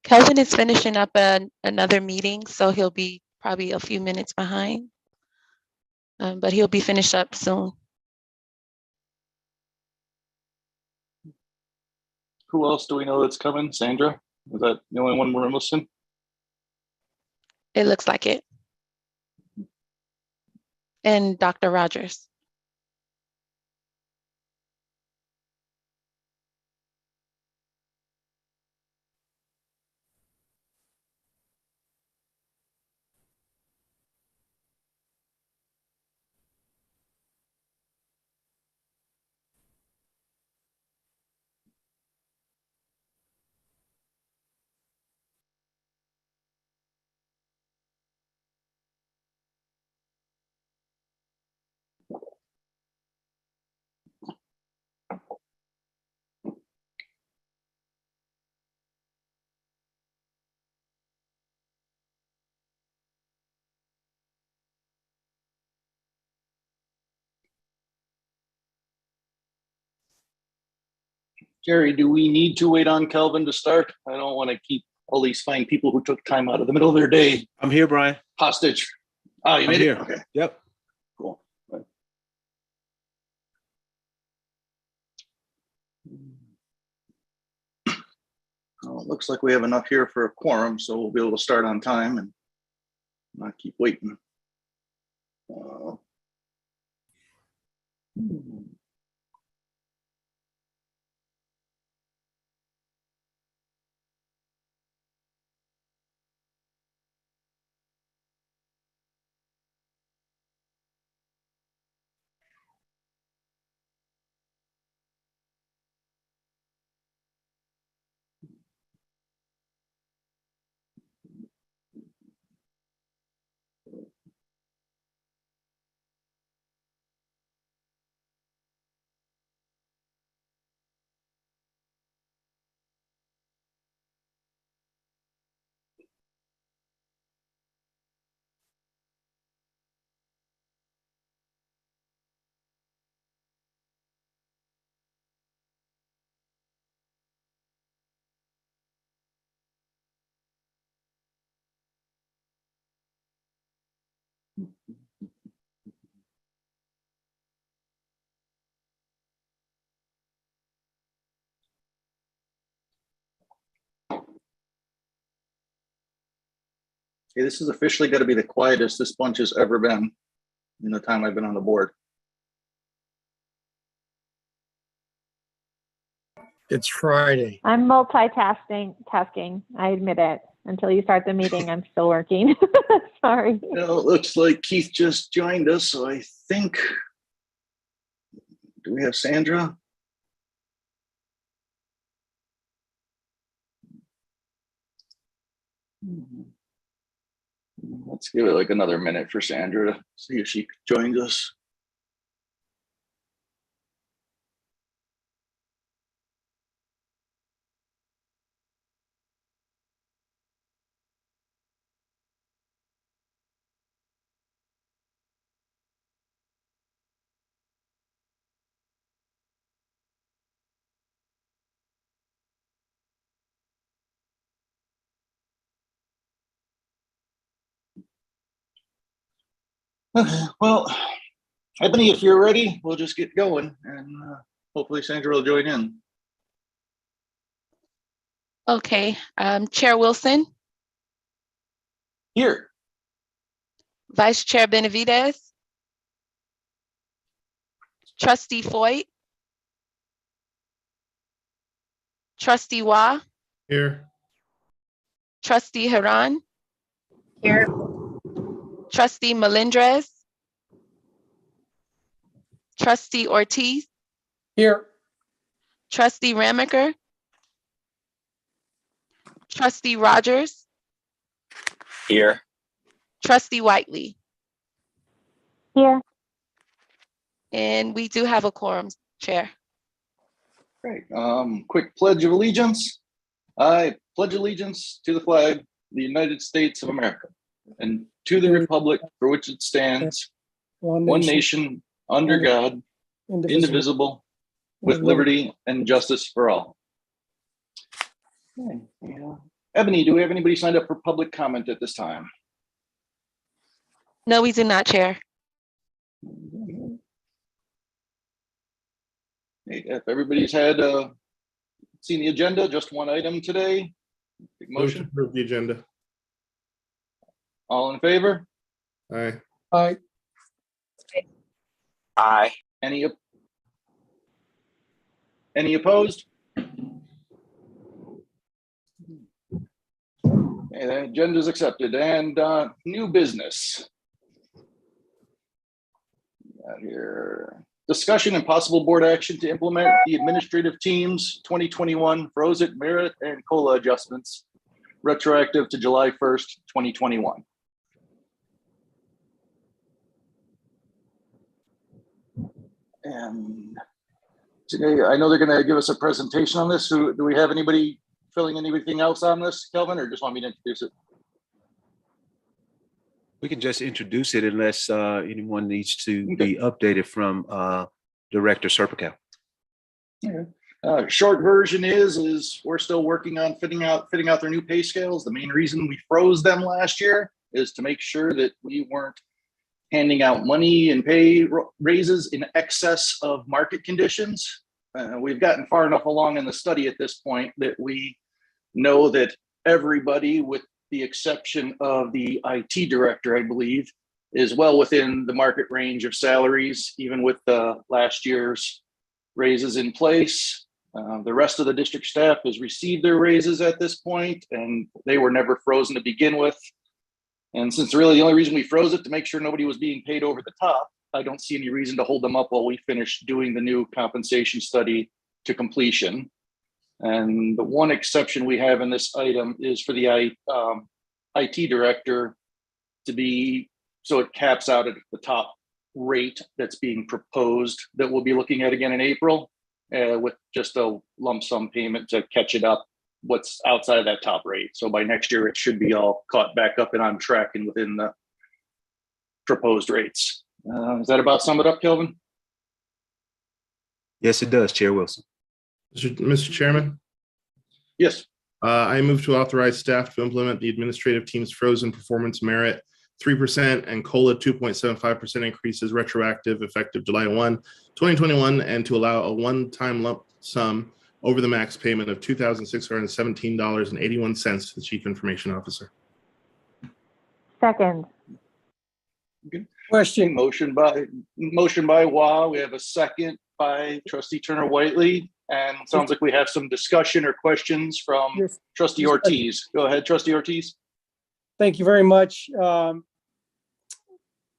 Kelvin is finishing up another meeting, so he'll be probably a few minutes behind, but he'll be finished up soon. Who else do we know that's coming? Sandra? Is that the only one we're missing? It looks like it. And Dr. Rogers. Jerry, do we need to wait on Kelvin to start? I don't want to keep all these fine people who took time out of the middle of their day I'm here, Brian. hostage. Oh, you I'm made here. it? Okay, Yep. cool. Well, it looks like we have enough here for a quorum, so we'll be able to start on time and not keep waiting. Hey, this is officially got to be the quietest this bunch has ever been in the time I've been on the board. It's Friday. I'm tasking. I admit it. Until you start the meeting, I'm still working. Sorry. Well, it looks like Keith just joined us, so I think, do we have Sandra? Let's give it like another minute for Sandra to see if she joins us. Okay, well, Ebony, if you're ready, we'll just get going and hopefully Sandra will join in. Okay, Chair Wilson, Here. Vice Chair Benavidez, Trustee Foyt, Trustee Wah, Here. Trustee Haran, Here. Trustee Melendrez, Trustee Ortiz, Here. Trustee Ramaker, Trustee Rogers, Here. Trustee Whiteley. Here. And we do have a quorum, Chair. Great. Quick pledge of allegiance. I pledge allegiance to the flag of the United States of America and to the republic for which it stands, one nation under God, indivisible, with liberty and justice for all. Okay. Yeah. Ebony, do we have anybody signed up for public comment at this time? No, we do not, Chair. If everybody's had seen the agenda, just one item today. Big Move to motion. approve the agenda. All in favor? Aye. aye, Aye. Any opposed? Okay, the agenda is accepted. And new business. Got here. Discussion and possible board action to implement the administrative team's 2021 frozen merit and COLA adjustments retroactive to July 1st, 2021. And today, I know they're going to give us a presentation on this. Do we have anybody filling anything else on this, Kelvin, or just want me to introduce it? We can just introduce it unless anyone needs to be updated from Director Serpico. Short version is we're still working on fitting out their new pay scales. The main reason we froze them last year is to make sure that we weren't handing out money and pay raises in excess of market conditions. We've gotten far enough along in the study at this point that we know that everybody, with the exception of the IT director, I believe, is well within the market range of salaries, even with the last year's raises in place. The rest of the district staff has received their raises at this point, and they were never frozen to begin with. And since really the only reason we froze it to make sure nobody was being paid over the top, I don't see any reason to hold them up while we finish doing the new compensation study to completion. And the one exception we have in this item is for the IT director to be, so it caps out at the top rate that's being proposed that we'll be looking at again in April with just a lump sum payment to catch it up what's outside of that top rate. So by next year, it should be all caught back up and on track and within the proposed rates. Does that about sum it up, Kelvin? Yes, it does, Chair Wilson. Mr. Chairman, Yes. I move to authorize staff to implement the administrative team's frozen performance merit 3% and COLA 2.75% increases retroactive effective July 1, 2021, and to allow a one-time lump sum over the max payment of $2,617.81 to the Chief Information Officer. Second. question, Motion by Wah. We have a second by Trustee Turner Whiteley. And it sounds like we have some discussion or questions from Yes. Trustee Ortiz. Go ahead, Trustee Ortiz. thank you very much.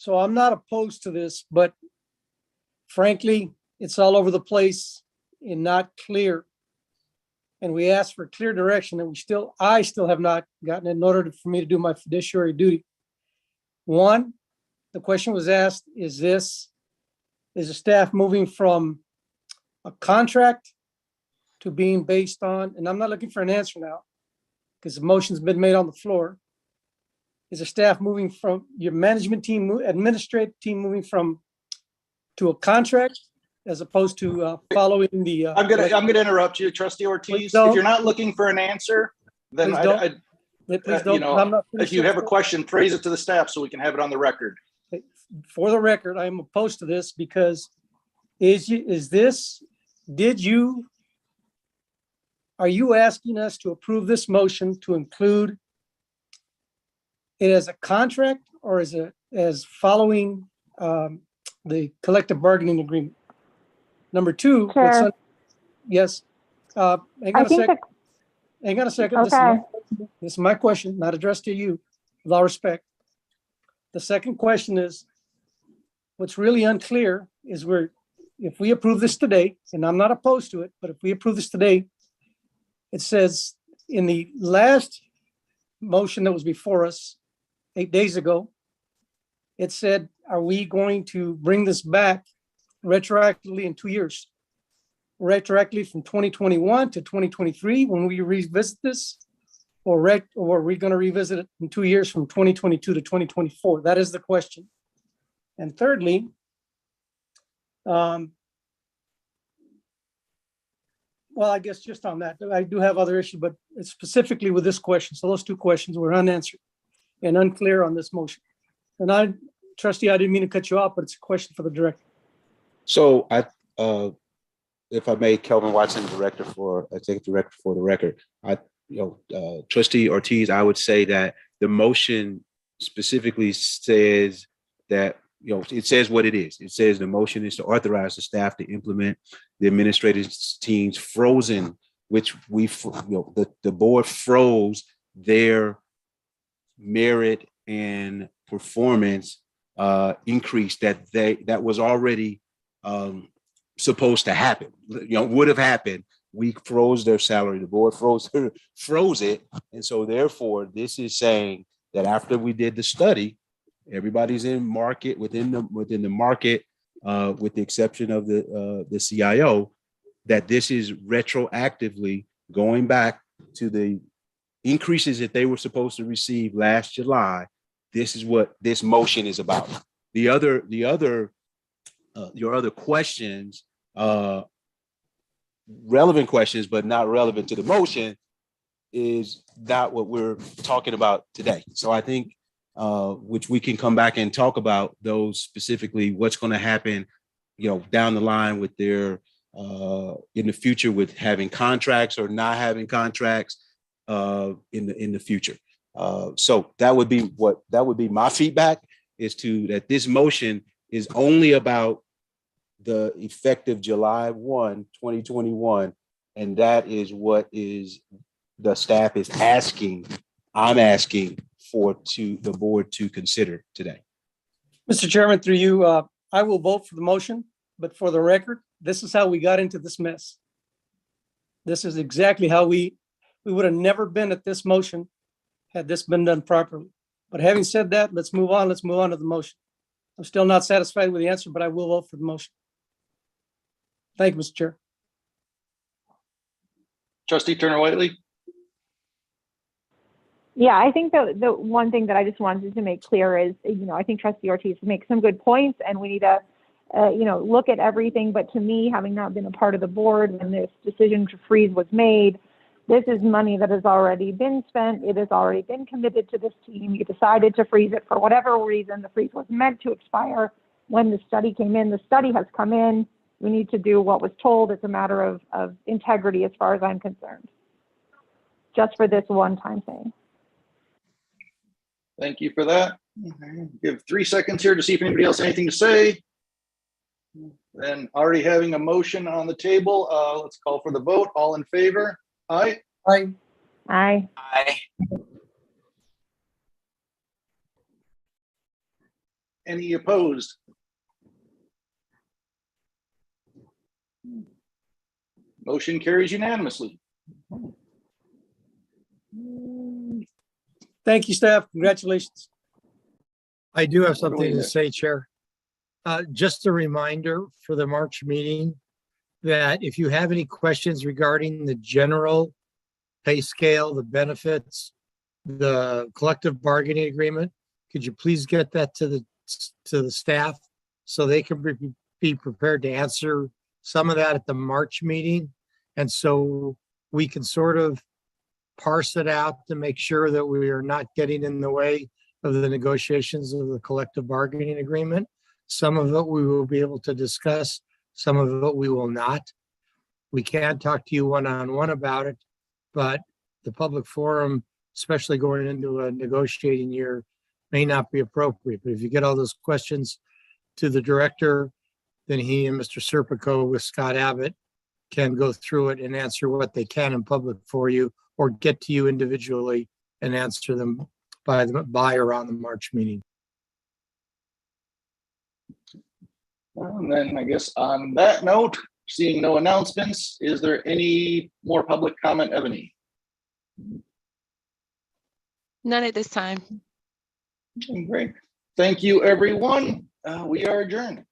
So I'm not opposed to this, but frankly, it's all over the place and not clear. And we asked for clear direction and I still have not gotten it in order for me to do my fiduciary duty. One, the question was asked, is the staff moving from a contract to being based on, and I'm not looking for an answer now because the motion's been made on the floor. Is the staff moving from your management team, administrative team moving to a contract as opposed to following the? I'm gonna interrupt you, Trustee Ortiz. don't. If you're not looking for an answer, then Please don't. Please don't. I'm not if you have a question, phrase it to the staff so we can have it on the record. For the record, I'm opposed to this because are you asking us to approve this motion to include it as a contract or as following the collective bargaining agreement? Number two, Chair. yes. Hang I on a think second. Hang on a second. Okay. This is my question, not addressed to you, with all respect. The second question is, what's really unclear is if we approve this today, and I'm not opposed to it, but if we approve this today, it says in the last motion that was before us 8 days ago, it said, are we going to bring this back retroactively in 2 years? Retroactively from 2021 to 2023 when we revisit this, or are we going to revisit it in 2 years from 2022 to 2024? That is the question. And thirdly, Well, I guess just on that, I do have other issues, but it's specifically with this question. So those two questions were unanswered and unclear on this motion. And trustee, I didn't mean to cut you off, but it's a question for the director. So if I may, Kelvin Watson, executive director for the record, Trustee Ortiz, I would say that the motion specifically says that, it says what it is. It says the motion is to authorize the staff to implement the administrative team's frozen, which the board froze their merit and performance increase that was already supposed to happen, would have happened. We froze their salary. The board froze it. And so therefore, this is saying that after we did the study, everybody's in market within the market, with the exception of the CIO, that this is retroactively going back to the increases that they were supposed to receive last July. This is what this motion is about. Your other questions, relevant questions, but not relevant to the motion, is not what we're talking about today. So I think, which we can come back and talk about those specifically, what's going to happen, down the line with their, in the future with having contracts or not having contracts, in the future. So that would be my feedback, is that this motion is only about the effective July 1, 2021. And that is what the staff is asking, I'm asking for the board to consider today. Mr. Chairman, through you, I will vote for the motion, but for the record, this is how we got into this mess. This is exactly how we would have never been at this motion had this been done properly. But having said that, let's move on. Let's move on to the motion. I'm still not satisfied with the answer, but I will vote for the motion. Thank you, Mr. Chair. Trustee Turner Whiteley. Yeah, I think the one thing that I just wanted to make clear is, I think Trustee Ortiz makes some good points, and we need to, look at everything. But to me, having not been a part of the board when this decision to freeze was made, this is money that has already been spent. It has already been committed to this team. You decided to freeze it for whatever reason. The freeze was meant to expire when the study came in. The study has come in. We need to do what was told. It's a matter of integrity as far as I'm concerned, just for this one-time thing. Thank you for that. Give 3 seconds here to see if anybody else has anything to say. Then already having a motion on the table, let's call for the vote. All in favor? Aye. Aye. Aye. Aye. Any opposed? Motion carries unanimously. Thank you, staff. Congratulations. I do have What do we something to do? say, Chair. Just a reminder for the March meeting that if you have any questions regarding the general pay scale, the benefits, the collective bargaining agreement, could you please get that to the staff so they can be prepared to answer some of that at the March meeting? And so we can sort of parse it out to make sure that we are not getting in the way of the negotiations of the collective bargaining agreement. Some of it we will be able to discuss, some of it we will not. We can talk to you one-on-one about it, but the public forum, especially going into a negotiating year, may not be appropriate. But if you get all those questions to the director, then he and Mr. Serpico with Scott Abbott can go through it and answer what they can in public for you, or get to you individually and answer them by around the March meeting. And then I guess on that note, seeing no announcements, is there any more public comment, Ebony? None at this time. Great. Thank you, everyone. We are adjourned.